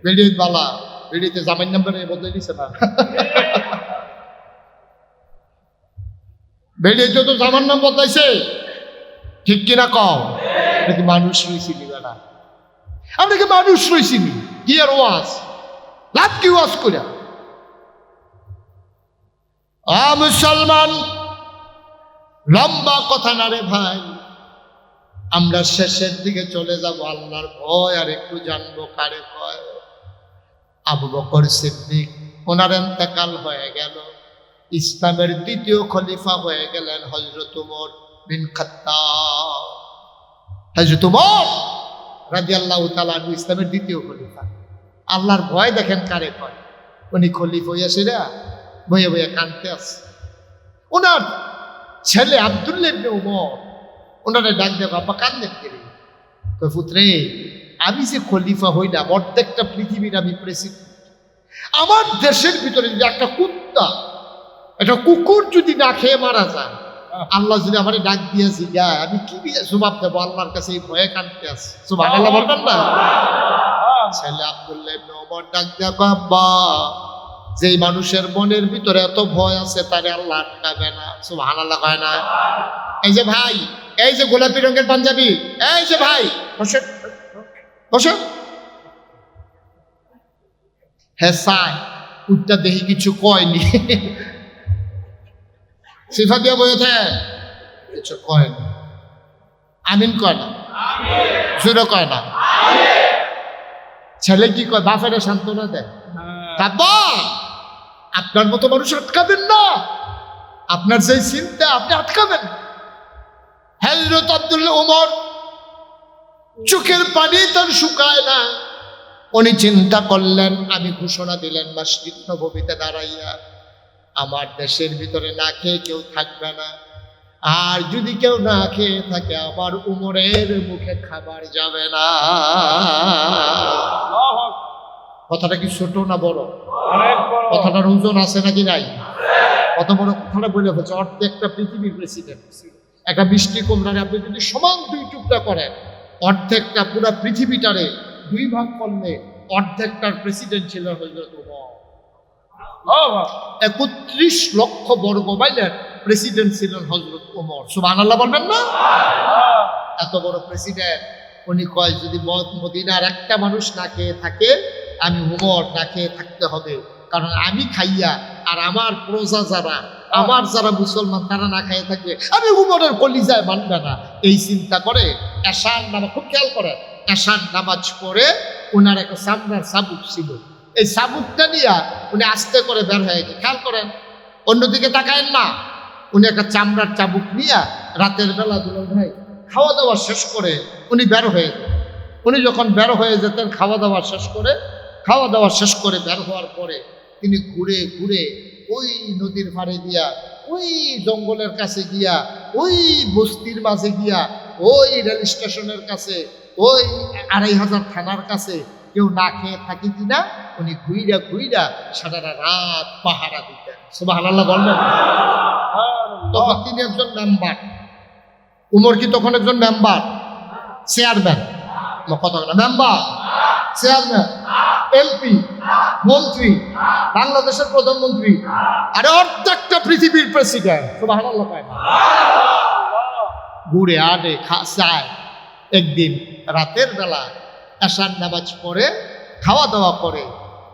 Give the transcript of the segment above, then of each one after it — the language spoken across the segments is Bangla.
বেড়িয়ে বালা বেড়িতে জামাই নাম্বার বদলে দিছে না বেড়িয়ে তো জামার নাম বদলাইছে ঠিক কিনা কও নাকি মানুষ রইছিলি বেড়া আমরা কি মানুষ রইছিলি কি আর ওয়াজ লাভ কি ওয়াজ করিয়া মুসলমান লম্বা কথা না রে ভাই আমরা শেষের দিকে চলে যাব আল্লাহর ভয় আর একটু জানবো কারে ভয় আবু বকর সিদ্দিক ওনার ইন্তেকাল হয়ে গেল ইসলামের দ্বিতীয় খলিফা হয়ে গেলেন হযরত ওমর বিন খাত্তাব হযরত ওমর রাদিয়াল্লাহু তাআলা ইসলামের দ্বিতীয় খলিফা আল্লাহর ভয় দেখেন কারে ভয় উনি খলিফা হইয়াছে রে বইয়ে বইয়ে কাঁদতে আছে ওনার ছেলে আব্দুল্লাহ ইবনে ওমর ওনারা ডাক দেব বাবা কান্দেন কে কই পুত্রে আমি যে খলিফা হইলাম অর্ধেকটা পৃথিবীর আমি প্রেসিডেন্ট আমার দেশের ভিতরে যদি একটা কুত্তা একটা কুকুর যদি না খেয়ে মারা যায় আল্লাহ যদি আমার ডাক দিয়ে জিগায় আমি কি জবাব দেবো আল্লাহর কাছে এই ভয়ে কাঁদতে আছে সুবহানাল্লাহ বলবেন না ছেলে আব্দুল্লাহ ইবনে ওমর ডাক দেব বাবা যেই মানুষের মনের ভিতরে এত ভয় আছে তারে আল্লাহ আটকাবে না সুবহানাল্লাহ কয় না এই যে ভাই এই যে গোলাপি রঙের পাঞ্জাবি এই যে ভাই বসে বসে হ্যাঁ সাই উঠটা দেখি কিছু কয়নি সিফা দিয়ে বলেছে কিছু কয়নি আমিন কয় না জোরে কয় না ছেলে কি কয় বাপের সান্ত্বনা দেয় বাবা আপনার মতো মানুষ আটকাবেন না আপনার যে চিন্তা আপনি আটকাবেন হযরত আব্দুল্লাহ ওমর চোখের পানি তার শুকায় না উনি চিন্তা করলেন আমি ঘোষণা দিলেন মসজিদ নববীতে দাঁড়াইয়া আমার দেশের ভিতরে না খেয়ে কেউ থাকবে না আর যদি কেউ না খেয়ে থাকে আমার উমরের মুখে খাবার যাবে না কথাটা কি ছোট না বড় কথাটার ওজন আছে নাকি নাই কত বড় কথাটা বলে ফেলছে অর্ধেকটা পৃথিবীর প্রেসিডেন্ট একটা মিষ্টি কুমড়ারে আপনি যদি সমান দুই টুকরা করেন অর্ধেকটা পুরো পৃথিবীটারে দুই ভাগ করলে অর্ধেকটার প্রেসিডেন্ট ছিল হযরত ওমর 31 লক্ষ বর্গ মাইলের প্রেসিডেন্ট ছিলেন হযরত ওমর সুবহানাল্লাহ বলবেন না এত বড় প্রেসিডেন্ট উনি কয় যদি মদিনার একটা মানুষ না খেয়ে থাকে আমি ওমর না খেয়ে থাকতে হবে কারণ আমি খাইয়া আর আমার প্রজা যারা আমার যারা মুসলমান তারা না খাইয়ে থাকবে আমি উমরের কলিজায় মানবে না এই চিন্তা করে এশার নামাজ খুব খেয়াল করেন এশার নামাজ পড়ে ওনার একটা সামনার চাবুক ছিল এই চাবুকটা নিয়ে উনি আস্তে করে বের হয়ে গেছে খেয়াল করেন অন্যদিকে তাকায়েন না উনি একটা চামড়ার চাবুক নিয়ে রাতের বেলা দুলাল ভাই খাওয়া দাওয়া শেষ করে উনি বের হয়ে যেতেন উনি যখন বের হয়ে যেতেন খাওয়া দাওয়া শেষ করে বের হওয়ার পরে তিনি ঘুরে ঘুরে ওই নদীর পাড়ে গিয়া ওই জঙ্গলের কাছে গিয়া ওই বস্তির মাঝে গিয়া ওই রেল স্টেশনের কাছে ওই 2500 থানার কাছে কেউ না খেয়ে থাকি কিনা উনি ঘুইরা ঘুইরা সারা রাত পাহারা দিতেন সুবহানাল্লাহ বলবেন তখন তিনি একজন মেম্বার উমর কি তখন একজন মেম্বার চেয়ারম্যান কথা বলে মেম্বার চেয়ারম্যান এমপি মন্ত্রী বাংলাদেশের প্রধানমন্ত্রী আরে অর্ধেকটা পৃথিবীর প্রেসিডেন্ট সুবহানাল্লাহ কয় না ঘুরে আডে খায় একদিন রাতের বেলা এশার নামাজ পড়ে খাওয়া দাওয়া করে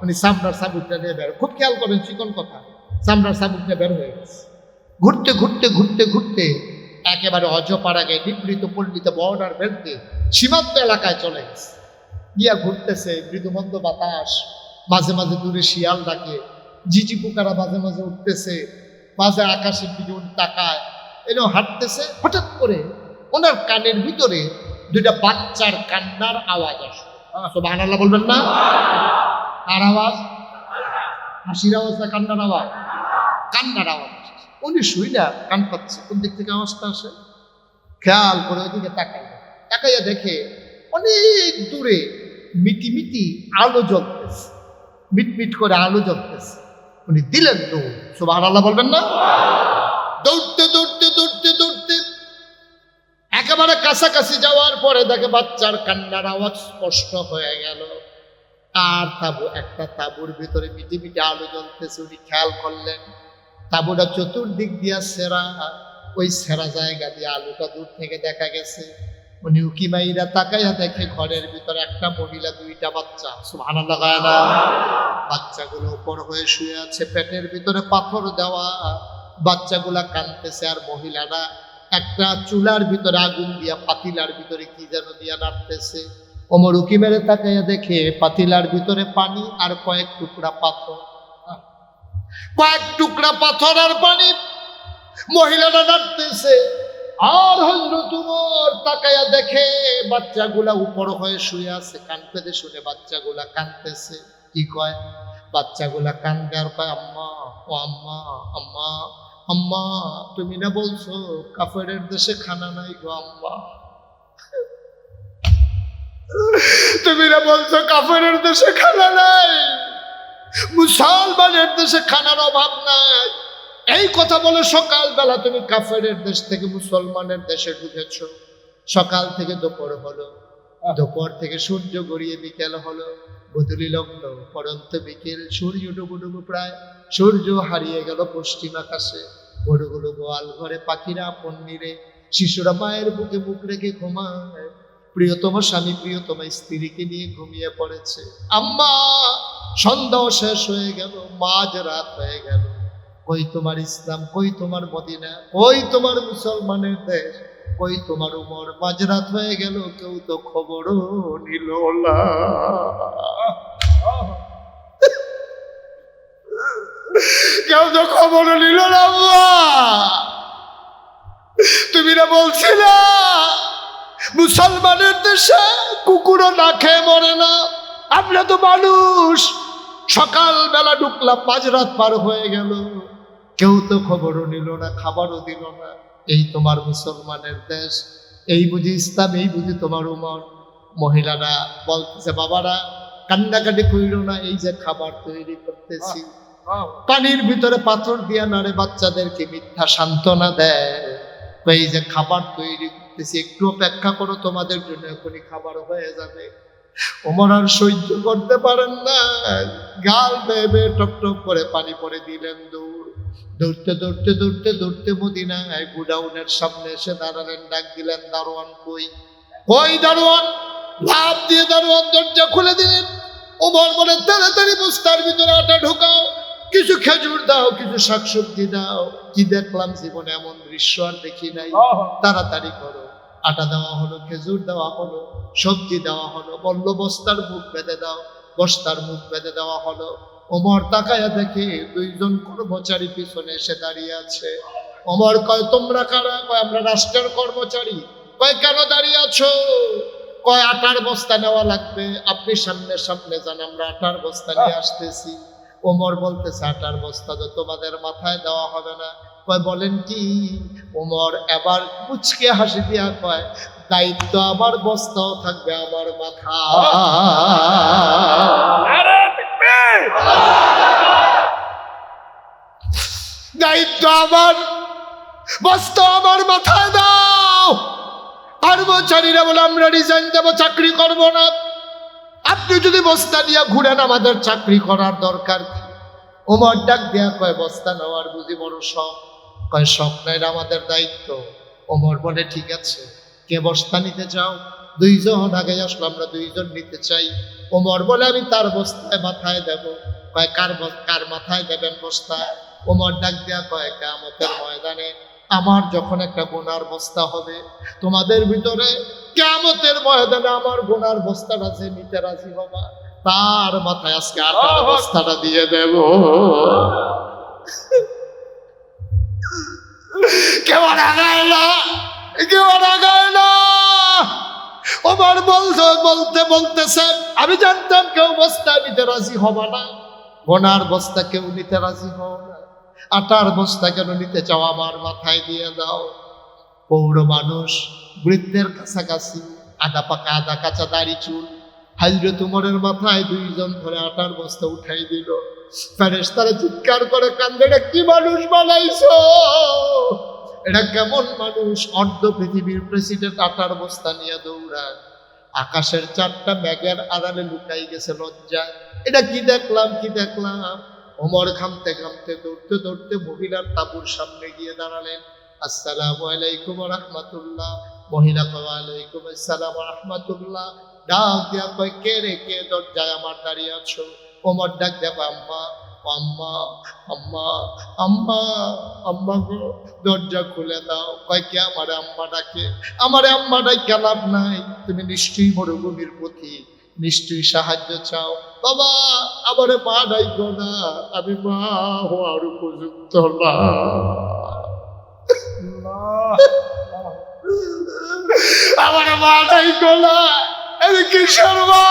উনি চামড়ার চাবুকটা নিয়ে বের খুব খেয়াল করবেন চিকন কথা চামড়ার চাবুকটা বের হয়ে গেছে ঘুরতে ঘুরতে ঘুরতে ঘুরতে একেবারে অজপাড়াগে নিপৃত পল্লিত বর্ডার বেঁধে সীমান্ত এলাকায় চলে গেছে গিয়া ঘুরতেছে মৃদুমন্দ বাতাস মাঝে মাঝে দূরে শিয়াল ডাকে ঝিঝি পোকারা মাঝে মাঝে উঠতেছে মাঝে আকাশের দিকে উনি তাকায় এরকম হাঁটতেছে হঠাৎ করে ওনার কানের ভিতরে দুইটা বাচ্চার কান্নার আওয়াজ আসে সুবহানাল্লাহ বলবেন না কার আওয়াজ হাসির আওয়াজ না কান্নার আওয়াজ কান্নার আওয়াজ উনি শুই না কান পাচ্ছে কোন দিক থেকে আওয়াজটা আসে খেয়াল করে ওইদিকে তাকাইয়া দেখে অনেক দূরে মিটি মিটি আলো জ্বলতেছে মিটমিট করে আলো জ্বলতেছে উনি দিলেন দৌড় সুবহানাল্লাহ বলবেন না দৌড়তে দৌড়তে দৌড়তে দৌড়তে একেবারে কাছাকাছি যাওয়ার পরে দেখে বাচ্চার কান্নার আওয়াজ স্পষ্ট হয়ে গেল আর তাবু, একটা তাবুর ভিতরে মিটি মিটি আলো জ্বলতেছে। উনি খেয়াল করলেন তাবুটা চতুর্দিক দিয়া সেরা, ওই সেরা জায়গা দিয়ে আলোটা দূর থেকে দেখা গেছে। উনি উকি মাইরা তাকাইয়া দেখে ঘরের ভিতরে একটা মহিলা, দুইটা বাচ্চা। সুবহানাল্লাহ। বাচ্চাগুলো উপর হয়ে শুয়ে আছে, পেটের ভিতরে পাথর দেওয়া। বাচ্চাগুলা কাঁদতেছে, আর মহিলারা একটা চুলার ভিতরে আগুন দিয়া পাতিলার ভিতরে কি যেন দিয়া নাড়তেছে। ওমর উকি মেরে তাকাইয়া দেখে পাতিলার ভিতরে পানি আর কয়েক টুকরা পাথর, কয়েক টুকরা পাথর আর পানি। মহিলাটা নাড়তেছে, আর হযরত ওমর তাকাইয়া দেখে বাচ্চাগুলা উপর হয়ে শুয়ে আছে। কান পেতে শুনে বাচ্চাগুলা কাঁদতেছে। কি কয়? বাচ্চাগুলা কান্দে আর কয়, আম্মা, ও আম্মা, আম্মা, আম্মা, তুমি না বলছো কাফেরের দেশে খানা নাই গো আম্মা, তুমি না বলছো কাফেরের দেশে খানা নাই, মুসলমানের দেশে খানার অভাব নাই। এই কথা বলে সকালবেলা তুমি কাফেরের দেশ থেকে মুসলমানের দেশে ঢুকেছ। সকাল থেকে দুপুর হলো, দুপুর থেকে সূর্য গড়িয়ে বিকেল হলো, বদলি লগ্ন পরন্ত বিকেল, সূর্য ডুবু ডুবু প্রায়, সূর্য হারিয়ে গেল পশ্চিম আকাশে। গরুগুলো গোয়াল ঘরে, পাখিরা পন্নিরে, শিশুরা মায়ের বুকে মুখ রেখে ঘুমায়। প্রিয়তম স্বামী প্রিয়তম স্ত্রীকে নিয়ে ঘুমিয়ে পড়েছে। আম্মা, সন্ধ্যা শেষ হয়ে গেল, মাঝ রাত হয়ে গেল। কই তোমার ইসলাম, কই তোমার মদিনা, কই তোমার মুসলমানের দেশ, কই তোমার উমর? মাঝরাত হয়ে গেল, কেউ তো খবরও নিল না। কেউ তো খবরও নিল না। তুমি না বলছিলা মুসলমানের দেশে কুকুরও না খেয়ে মরে না? আমরা তো মানুষ। সকালবেলা ঢুকলাম, মাঝরাত পার হয়ে গেল, কেউ তো খবরও নিল না, খাবারও দিল না। এই তোমার মুসলমানের দেশ, এই বুঝি ইসলাম, এই বুঝি তোমার উমর? মহিলারা বলতেছে, বাবারা কান্নাকাটি কইরো না, এই যে খাবার তৈরি করতেছি। পানির ভিতরে পাথর দিয়া নাড়ে বাচ্চাদেরকে মিথ্যা সান্ত্বনা দেয়। এই যে খাবার তৈরি করতেছি, একটু অপেক্ষা করো, তোমাদের জন্য এখনই খাবার হয়ে যাবে। ওমর আর সহ্য করতে পারেন না, গাল বেয়ে টপ টপ করে পানি পরে দিলেন দৌড়। দৌড়তে দৌড়তে দৌড়তে দৌড়তে মদিনায় গুডাউনের সামনে এসে দাঁড়ালেন। ডাক দিলেন, দারোয়ান কই? ওই দারোয়ান লাফ দিয়ে দারোয়ান দরজা খুলে দিলেন। ওমর বলে, তাড়াতাড়ি বস্তার ভিতরে আটা ঢোকাও, কিছু খেজুর দাও, কিছু শাকসবজি দাও। কি দেখলাম জীবনে এমন দৃশ্য আর দেখি নাই। তাড়াতাড়ি করো। আটা দেওয়া হলো, খেজুর দেওয়া হলো, সবজি দেওয়া হলো। বলল, বস্তার মুখ বেঁধে দাও। বস্তার মুখ বেঁধে দেওয়া হলো। ওমর তাকায়া দেখে দুইজন কর্মচারী পিছনে এসে দাঁড়িয়ে আছে। ওমর কয়, তোমরা কারা? কয়, আমরা রাষ্ট্রের কর্মচারী। কয়, কেন দাঁড়িয়ে আছো? কয়, আটার বস্তা নেওয়া লাগবে, আপনি সামনে সামনে যান, আমরা আটার বস্তা নিয়ে আসতেছি। ওমর বলতেছে, আটার বস্তা তো তোমাদের মাথায় দেওয়া হবে না। কয়, বলেন কি? ওমর এবার মুচকে হাসি দিয়া কয়, দায়িত্ব আমার, বস্তাও থাকবে আমার মাথা। দায়িত্ব আমার, বস্তা আমার মাথায় দাও। কর্মচারীরা বলে, আমরা রিজাইন দেবো, চাকরি করবো না। আপনি যদি বস্তা নিয়ে ঘুরেন, আমাদের চাকরি করার দরকার কি? ওমর ডাক দেয়া কয়, বস্তা নেওয়ার বুঝি বড় শখ? কয়, শখ নাই, আমাদের দায়িত্ব। ওমর বলে, ঠিক আছে, কে বস্তা নিতে চাও? দুইজন আগে আসলো, আমরা দুইজন নিতে চাই। ওমর বলে, আমি তার বস্তায় মাথায় দেব। কয়, কার মাথায় দেবেন বস্তা? ওমর ডাক দেয়া কয়, কিয়ামতের ময়দানে আমার যখন একটা গুনার বস্তা হবে, তোমাদের ভিতরে কিয়ামতের ময়দানে আমার গুনার বস্তাটা যে নিতে রাজি হবা, তার মাথায় আজকে আটার বস্তাটা দিয়ে দেব। কেউ রাগায় না, কেউ রাগায় না। ওমর বলতে বলতেছে, আমি জানতাম কেউ বস্তা নিতে রাজি হবা না, গোনার বস্তা কেউ নিতে রাজি হও না, আটার বস্তা কেন নিতে চাও? আমার মাথায় দিয়ে দাও। পৌর মানুষ, বৃদ্ধের কাছাকাছি, আধা পাকা আধা কাঁচা দাড়ি চুল, হযরত উমরের মাথায় দুইজন ধরে আটার বস্তা উঠাই দিল। ফেরেশতারা চিৎকার করে কান্দে, এটা কি মানুষ বানাইছো? এটা কেমন মানুষ? অর্ধ পৃথিবীর প্রেসিডেন্ট আটার বস্তা নিয়ে দৌড়ায়। আকাশের চারটা মেঘের আড়ালে লুকাই গেছে লজ্জা। এটা কি দেখলাম, কি দেখলাম? ওমর ঘামতে ঘামতে দৌড়তে দৌড়তে মহিলার তাঁবুর সামনে গিয়ে দাঁড়ালেন। আসসালামু আলাইকুম ওয়া রাহমাতুল্লাহ। মহিলা কয় ওয়ালাইকুম আসসালাম ওয়া রাহমাতুল্লাহ। ডাক দিয়া কয় কে রে, কে দরজায় আমার দাঁড়িয়ে আছো? ওমর ডাক দিয়া কয় আম্মা, আম্মা, আম্মা, আম্মা, আম্মা গো দরজা খুলে দাও। কয় কে আমারে আম্মা ডাকে? আমারে আম্মা ডাকে লাভ নাই, তুমি নিশ্চয়ই মরুভূমির পথিক, নিশ্চয়ই সাহায্য চাও। বাবা আমারে মা ডাইকো না, আমি মা হওয়ার উপযুক্ত না। আমার মা ডাইকো না, আমি কিশোর মা।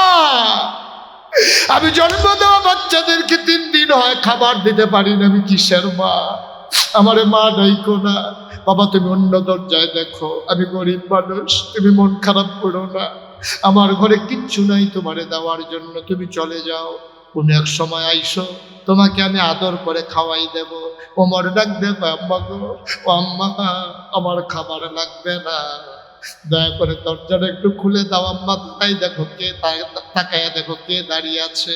আমি জন্ম দেওয়া বাচ্চাদেরকে 3 দিন হয় খাবার দিতে পারি না, আমি কিসের মা? আমারে মা ডাইকো না। বাবা তুমি অন্য দরজায় দেখো, আমি গরিব মানুষ, তুমি মন খারাপ করো না। আমার ঘরে কিচ্ছু নাই তোমারে দেওয়ার জন্য, তুমি চলে যাও। কোন এক সময় আইসো, তোমাকে আমি আদর করে খাওয়াই দেব। ওমর ডাক দেব আম্মা গো, ও আম্মা আমার খাবার লাগবে না, দয়া করে দরজাটা একটু খুলে দাও আম্মা। তাই দেখো কে, তাকায়া দেখো কে দাঁড়িয়ে আছে।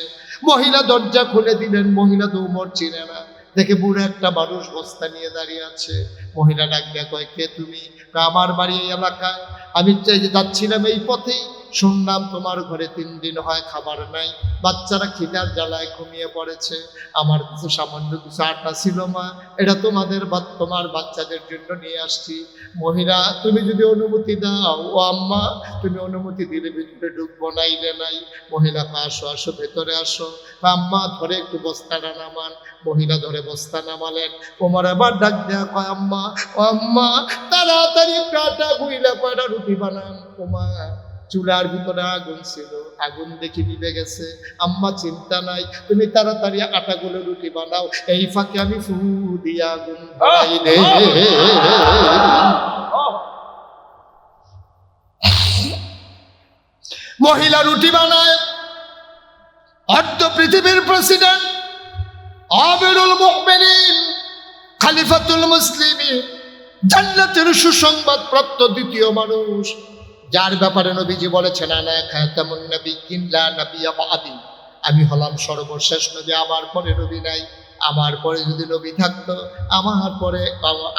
মহিলা দরজা খুলে দিলেন। মহিলা তো উমর চিনে না, দেখে বুড়ো একটা মানুষ বস্তা নিয়ে দাঁড়িয়ে আছে। মহিলা ডাক দেয়া কয় কে তুমি? আমার বাড়ি এই এলাকায়, আমি যাচ্ছিলাম এই পথেই, শুনলাম তোমার ঘরে 3 দিন হয় খাবার নাই, বাচ্চারা খিদার জ্বালায় ঘুমিয়ে পড়েছে। আমার কিছু সামান্য কিছু আটা ছিল মা, এটা তোমার বাচ্চাদের জন্য নিয়ে আসছি। মহিলা তুমি যদি অনুমতি দাও, ও আম্মা তুমি অনুমতি দিলে ভিতরে ঢুকবো, নাইলে নাই। মহিলা আসো আসো ভেতরে আসো। আম্মা ধরে একটু বস্তাটা নামান। মহিলা ধরে বস্তা নামালেন। ওমর আবার ডাক দেয়া কয় আম্মা, ও আম্মা তাড়াতাড়ি একটু আটা গুইলা কয়টা রুটি বানান। ওমা চুলার ভিতরে আগুন ছিল, আগুন দেখি নিভে গেছে। আম্মা চিন্তা নাই, তুমি তাড়াতাড়ি আটাগুলো রুটি বানাও, এই ফাঁকে আমি ফু দিয়ে আগুন ধরাই দে। মহিলা রুটি বানায়। অর্ধ পৃথিবীর প্রেসিডেন্ট, আমিরুল মুমিনিন, খলিফাতুল মুসলিমিন, জান্নাতের সুসংবাদ প্রাপ্ত দ্বিতীয় মানুষ, যার ব্যাপারে নবীজি বলেছেন আনা খাতামুন নাবিয়্যিন লা নাবিয়্যা বা'দি, আমি হলাম সর্বশেষ নবী, আমার পরে নবী নাই। আমার পরে যদি নবী থাকতো, আমার পরে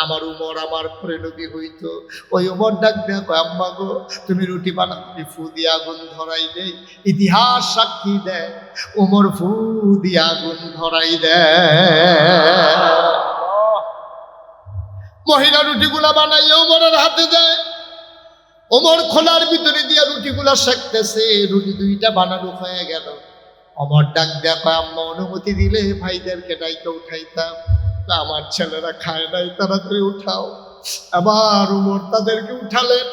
আমার উমর আমার পরে নবী হইতো। ওই উমর ডাক দেয়া কয় আম্মা গো তুমি রুটি বানাও, তুমি ফু দিয়ে আগুন ধরাই দেই। ইতিহাস সাক্ষী দেয় উমর ফু দিয়ে আগুন ধরাই দেয়। মহিলা রুটিগুলা বানাইয়া উমরের হাতে দেয়। ওমর খোলার ভিতরে দিয়া রুটিগুলা সেঁকতেছে। রুটি 2টা বানানো হয়ে গেল। ওমর ডাক দেয়া কয় আম্মা অনুমতি দিলে ভাইদেরকে ডাইকে উঠাইতাম, আমার ছেলেরা খায় নাই, তাড়াতাড়ি উঠাও। আবার ওমর তাদেরকে উঠালেন।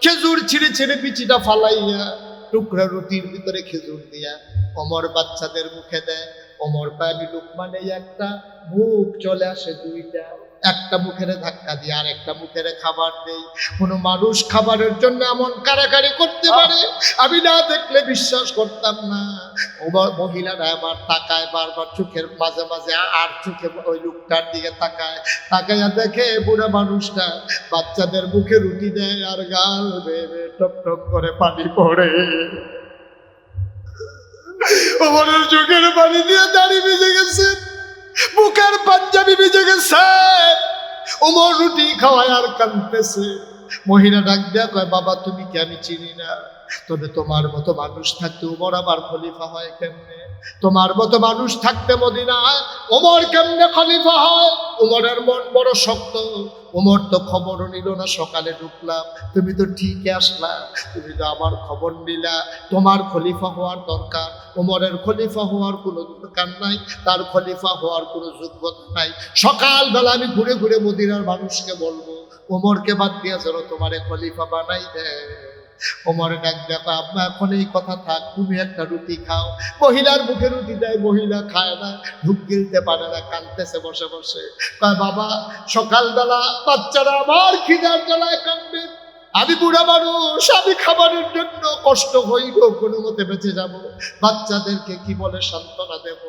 খেজুর ছিঁড়ে ছিঁড়ে বিচিটা ফালাইয়া টুকরা রুটির ভিতরে খেজুর দিয়া ওমর বাচ্চাদের মুখে দেয়। ওমর কয় আমি লুকমা নেই একটা, মুখ চলে আসে 2টা, একটা মুখের ধাক্কা দিয়ে আর একটা মুখের খাবার দেই। কোনো মানুষ খাবারের জন্য এমন কারাকারি করতে পারে আমি না দেখলে বিশ্বাস করতাম না। মহিলারা আমার তাকায় বারবার, চোখের মাঝে মাঝে আর চোখে ওই লোকটার দিকে তাকায়, তাকাইয়া দেখে বুড়া মানুষটা বাচ্চাদের মুখে রুটি দেয় আর গাল বেয়ে টপ টপ করে পানি পড়ে। ওমরের চোখের পানি দিয়ে দাড়ি ভিজে গেছে, বুকের পাঞ্জাবি ভিজে গেছে। ওমর রুটি খাওয়ায় আর কাঁদতেছে। মহিলা ডাক দেয়া কয় বাবা তুমি কি আমি চিনি না, তবে তোমার মতো মানুষ থাকতে ওমর আবার খলিফা হয় কেমনে? তোমার মতো মানুষ থাকতে মদিনায় ওমর কেমনে খলিফা হয়? ওমরের মন বড় শক্ত। ওমর তো খবরও নিল না, সকালে ঢুকলাম, তুমি তো ঠিকই আসলা, তুমি তো আমার খবর নিলা। তোমার খলিফা হওয়ার দরকার, ওমরের খলিফা হওয়ার কোনো দরকার নাই, তার খলিফা হওয়ার কোনো যোগ্যতা নাই। সকালবেলা আমি ঘুরে ঘুরে মদিনার মানুষকে বলবো ওমরকে বাদ দিয়া যেন তোমারে খলিফা বানাই দেয়। ওমরে ডাক দেখো আব্বা এখন এই কথা থাক, তুমি একটা রুটি খাও। মহিলার মুখে রুটি দেয়, মহিলা খায় না, ঢুক গিলতে পারে না, কাঁদতেছে বসে বসে। কয় বাবা সকালবেলা বাচ্চারা আমার খিদার জ্বালায় কাঁদবে, আমি বুড়া মানুষ, আমি খাবারের জন্য কষ্ট হইল কোনো মতে বেঁচে যাব, বাচ্চাদেরকে কি বলে সান্ত্বনা দেব?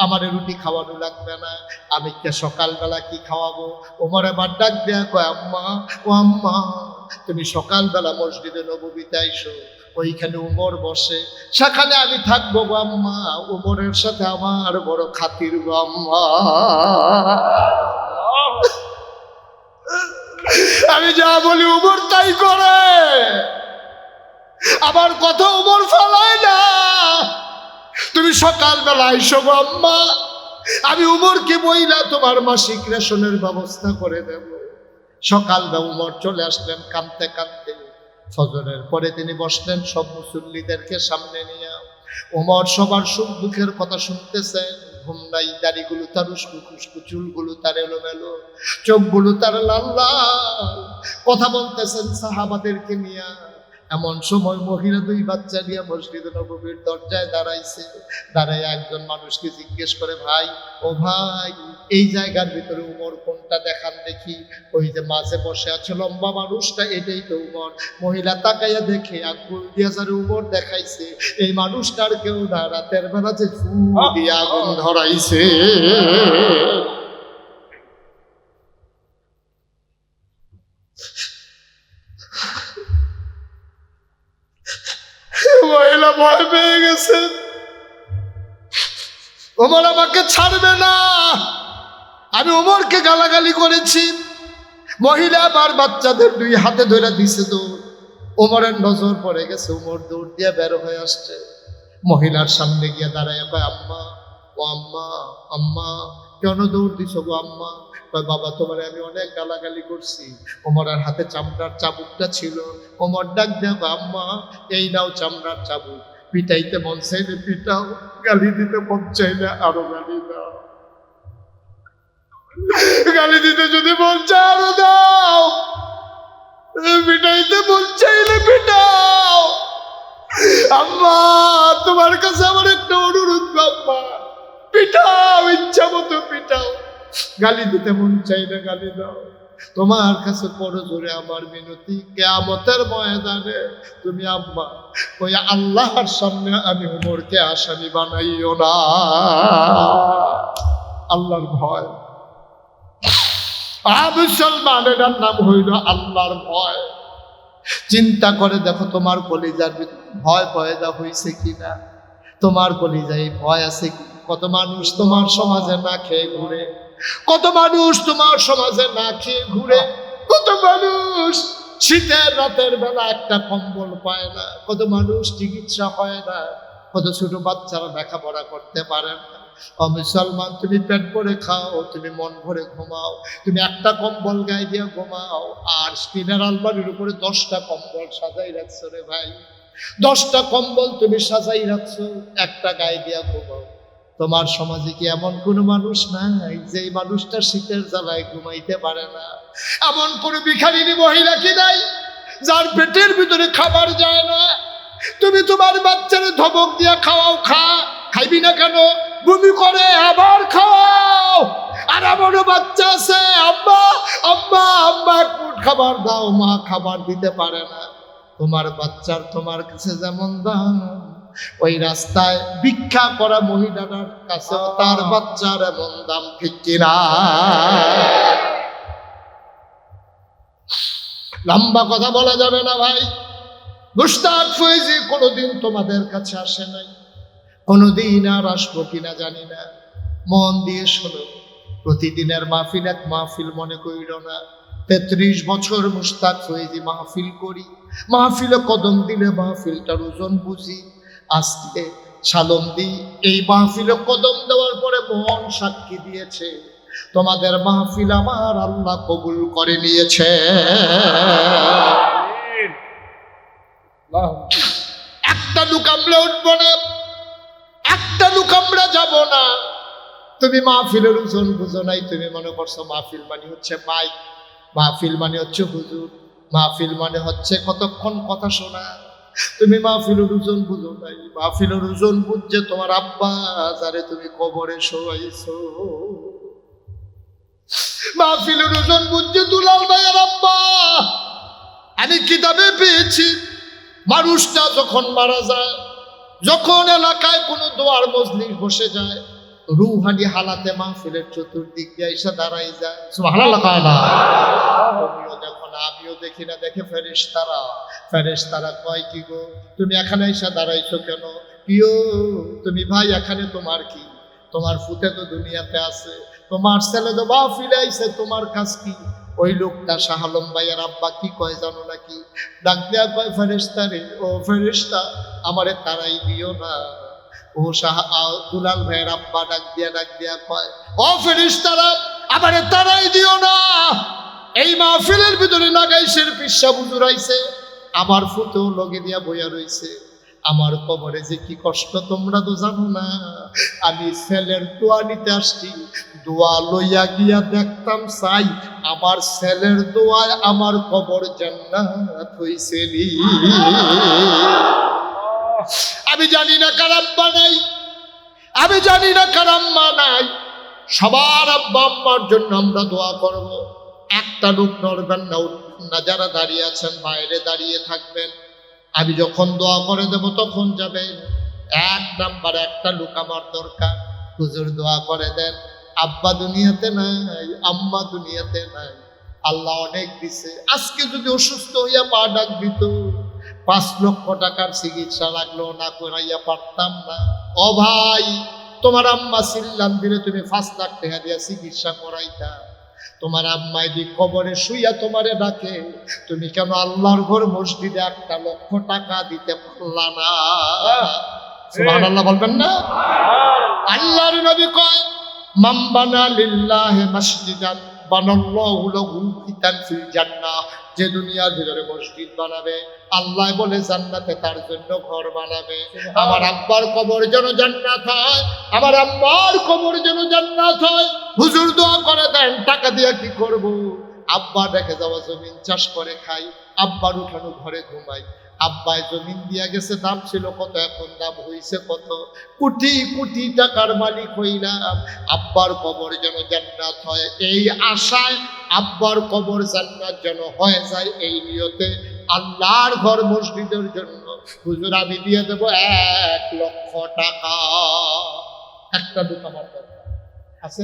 আমার রুটি খাওয়ানো লাগবে না, আমি কে সকালবেলা কি খাওয়াবো? ওমর আবার ডাক দেয়া কয় আম্মা, ও আম্মা তুমি সকালবেলা মসজিদে নববীতে আইসো, ওইখানে উমর বসে, সেখানে আমি থাকবো গো আম্মা, উমরের সাথে আমার বড় খাতির গো আম্মা। আমি যা বলি উমর তাই করে, আমার কথা উমর ফেলায় না। তুমি সকালবেলা আইসো গো আম্মা, আমি উমরকে বইলা তোমার মাসিক রেশনের ব্যবস্থা করে দেব। সকালবেলা উমর চলে আসলেন কাঁদতে কাঁদতে। ফজরের পরে তিনি বসলেন সব মুসল্লিদেরকে সামনে নিয়ে। উমর সবার সুখ দুঃখের কথা শুনতেছেন। ঘুম নাই, দাড়িগুলো তার উস্কু খুস্কু, চুলগুলো তার এলোমেলো, চোখগুলো তার লাল লাল, কথা বলতেছেন সাহাবাদেরকে নিয়ে। এমন সময় মহিলা 2 বাচ্চা নিয়ে মসজিদে নববীর দরজায় দাঁড়াইছে। দাঁড়ায় একজন মানুষকে জিজ্ঞেস করে, ভাই ও ভাই, এই জায়গার ভিতরে উমর কোনটা দেখান দেখি। ওই যে মাঝে বসে আছে লম্বা মানুষটা, এটাই তো উমর। মহিলা তাকাইয়া দেখে আঙ্গুল দিয়া যারে উমর দেখাইছে, এই মানুষটার কেউ না, রাতের বেলা যে ফু দিয়ে আগুন ধরাইছে। মহিলা ভয় পেয়ে গেছে, ওমর আমাকে ছাড়বে না, আমি ওমরকে গালাগালি করেছি। মহিলা আবার বাচ্চাদের 2 হাতে ধরে দিছে দৌড়। ওমরের নজর পড়ে গেছে, ওমর দৌড় দিয়ে বের হয়ে আসছে। মহিলার সামনে গিয়ে দাঁড়ায় কয়, আম্মা ও আম্মা, আম্মা কেন দৌড় দিছো গো আম্মা? কয়, বাবা তোমার আমি অনেক গালাগালি করছি। ওমরের হাতে চামড়ার চাবুকটা ছিল। ওমর ডাক দেয়, আম্মা এই নাও চামড়ার চাবুক, পিটাইতে মন চাইলে পিটাও, গালি দিতে মন চাইলে আরো গালি দাও, গালি দিতে যদি মন চায় আরো দাও, পিটাইতে মন চাইলে পিটাও। আম্মা তোমার কাছে আমার একটা অনুরোধ, আম্মা পিটাও, ইচ্ছা মতো পিটাও, গালি দিতে মন চাইলে গালি দাও। তোমার কাছে বড় জোরে আমার মিনতি, কিয়ামতের ময়দানে তুমি আম্মা ওই আল্লাহর সামনে আমি উমরকে আসামি বানাইও না। আল্লাহর ভয়, মুসলমানের নাম হইল আল্লাহর ভয়। চিন্তা করে দেখো তোমার কলিজার ভিতরে ভয় পয়দা হয়েছে কিনা, তোমার কলিজায় ভয় আছে কি? কত মানুষ তোমার সমাজে না খেয়ে ঘুরে, কত মানুষ তোমার সমাজে না খেয়ে ঘুরে, কত মানুষ শীতের রাতের বেলা একটা কম্বল পায় না, কত মানুষ চিকিৎসা হয় না, কত ছোট বাচ্চারা লেখাপড়া করতে পারে না। ও মুসলমান, তুমি পেট ভরে খাও, তুমি মন ভরে ঘুমাও, তুমি একটা কম্বল গায়ে দিয়ে ঘুমাও, আর স্পিনার আলমারির উপরে 10টা কম্বল সাজাই রাখছো রে ভাই, 10টা কম্বল তুমি সাজাই রাখছো, একটা গায়ে দিয়ে ঘুমাও। তোমার সমাজে কি এমন কোন মানুষ নাই যে মানুষটা শীতের জ্বালায় ঘুমাইতে পারে না? এমন কোন ভিখারিনী মহিলা কি নাই যার পেটের ভিতরে খাবার যায় না? তুমি তোমার বাচ্চারে ধমক দিয়া খাওয়াও, খাইবি না কেন? বমি করে আবার খাওয়াও। আর এমনও বাচ্চা আছে, আম্মা আম্মা আম্মা কোন খাবার দাও, মা খাবার দিতে পারে না। তোমার বাচ্চার তোমার কাছে যেমন দাম, ওই রাস্তায় ভিক্ষা করা মহিলাটার কাছে তার বাচ্চার এমন দাম, ঠিক কিনা? লম্বা কথা বলা যাবে না ভাই। মুশতাক ফয়েজী কোনোদিন তোমাদের কাছে আসে নাই, কোনোদিন আর আসবো কিনা জানি না। মন দিয়ে শোনো, প্রতিদিনের মাহফিল এক মাহফিল মনে করিল না। 33 বছর মুশতাক ফয়েজী মাহফিল করি, মাহফিলে কদম দিলে মাহফিলটার ওজন বুঝি। আজকে সালন্দি এই মাহফিলে কদম দেওয়ার পরে মন সাক্ষী দিয়েছে, তোমাদের মাহফিল আমার আল্লাহ কবুল করে নিয়েছে। একটা লোক আমরা উঠবো না, একটা লোক আমরা যাব না। তুমি মাহফিলের ওজন বুঝো নাই, তুমি মনে করছো মাহফিল মানে হচ্ছে মাইক, মাহফিল মানে হচ্ছে হুজুর, মাহফিল মানে হচ্ছে কতক্ষণ কথা শোনা। তুমি মাহফিলের ওজন বুঝো নাই। মাহফিলের ওজন বুঝছে তোমার আব্বা যারে তুমি কবরে শোয়াইছো। মাহফিলের ওজন বুঝছে দুলাল ভাইয়ের আব্বা। আমি কিতাবে পেয়েছি, মানুষটা যখন মারা যায়, যখন এলাকায় কোনো দোয়ার মজলিস বসে যায়, রুহানি হালাতে মাহফিলের চতুর্দিক দিয়ে এসে দাঁড়াই যায়। সুবহানাল্লাহ কয় না? তুমিও দেখো না, আমিও দেখি না, দেখে ফেরেশতারা। ফেরেশতারা কয় কি গো তুমি এখানে এসে দাঁড়াইছো কেন? কিও তুমি ভাই এখানে তোমার কি? তোমার ফুতে তো দুনিয়াতে আছে, তোমার ছেলে তো মাহফিলে আইছে, তোমার কাজ কি? ওই লোকটা শাহ আলম ভাইয়ের আব্বা কি কয় জানো নাকি? ডাক দেয়া কয় ফেরেশতা রে, ও ফেরেশতা আমারে তারাই দিও না। ও শাহ দুলাল ভাইয়ের আব্বা ডাক দিয়া কয় ও ফেরেশতারা আমারে তারাই দিও না। এই মাহফিলের ভিতরে লাগাইশের পিসা বুজুর আইছে, আমার ফুতেও লগে দিয়া বইয়া রইছে। আমার কবরে যে কি কষ্ট তোমরা তো জানো না। আমি ছেলের দোয়া নিতে আসছি, দোয়া লইয়া গিয়া দেখতাম চাই আমার ছেলের দোয়ায় আমার কবর জান্নাত হইছে নি। আমি জানি না কার আব্বা নাই, আমি জানি না কার আম্মা নাই, সবার আব্বা আম্মার জন্য আমরা দোয়া করব। একটা লোক নড়বেন না, উঠবেন না, যারা দাঁড়িয়ে আছেন বাইরে দাঁড়িয়ে থাকবেন। আমি যখন দোয়া করে দেব তখন যাবেন। এক নাম্বার একটা লোক আমার দরকার, হুজুর দোয়া করে দেন। আব্বা দুনিয়াতে নাই, আম্মা দুনিয়াতে নাই, আল্লাহ অনেক দিছে। আজকে যদি অসুস্থ হইয়া পা ডাক দিত, 5 লক্ষ টাকার চিকিৎসা লাগলো না করাইয়া পারতাম না। ও ভাই, তোমার আম্মা সিল্লাম দিলে তুমি 5 লাখ টাকা দিয়া চিকিৎসা করাইতা। তোমার আম্মাই দি কবরে শুইয়া তোমারে ডাকে, তুমি কেন আল্লাহর ঘর মসজিদে 1 লক্ষ টাকা দিতে পারলা না? সুবহানাল্লাহ বলবেন না? আল্লাহর নবী কয় মান বানা লিল্লাহি মাসজিদান বানাল্লাহু লাহু বাইতান ফিল জান্নাহ। যে দুনিয়ার ভিতরে মসজিদ বানাবে, আল্লাহ বলে জান্নাতে তার জন্য ঘর বানাবে। আমার আব্বার কবর যেন জান্নাত হয়, আমার আম্মার কবর যেন জান্নাত হয়। হুজুর দোয়া করে দেন। টাকা দিয়ে কি করব? আব্বা রেখে যাওয়া জমিন চাষ করে খাই, আব্বার উঠানো ঘরে ঘুমাই। আব্বায় জমিন দিয়া গেছে, দাম ছিল কত, এখন দাম হইছে কত, কোটি কোটি টাকার মালিক হইলাম। আব্বার কবর যেন জান্নাত হয়, এই আশায় আব্বার কবর জান্নাত যেন হয়ে যায়, এই নিয়তে আল্লাহর ঘর মসজিদের জন্য হুজুর আমি দিয়ে দেব 1 লক্ষ টাকা। একটা লোক আমার দরকার আছে,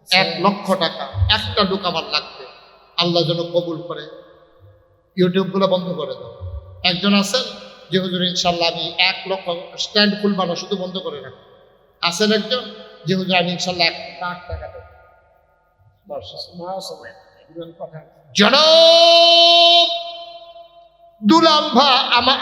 1 লক্ষ টাকা একটা লোক আমার লাগবে। আল্লাহ যেন কবুল করে। ইউটিউব গুলো বন্ধ করে দাও। একজন আছেন যে হুজুর ইনশাল্লাহ আমি 1 লক্ষ স্ট্যান্ড খুলবা না, শুধু বন্ধ করে রাখো। আছেন একজন যে হুজুর আমি ইনশাল্লাহ 1 লাখ টাকা দেব। জনাব দুলাল ভাই আমার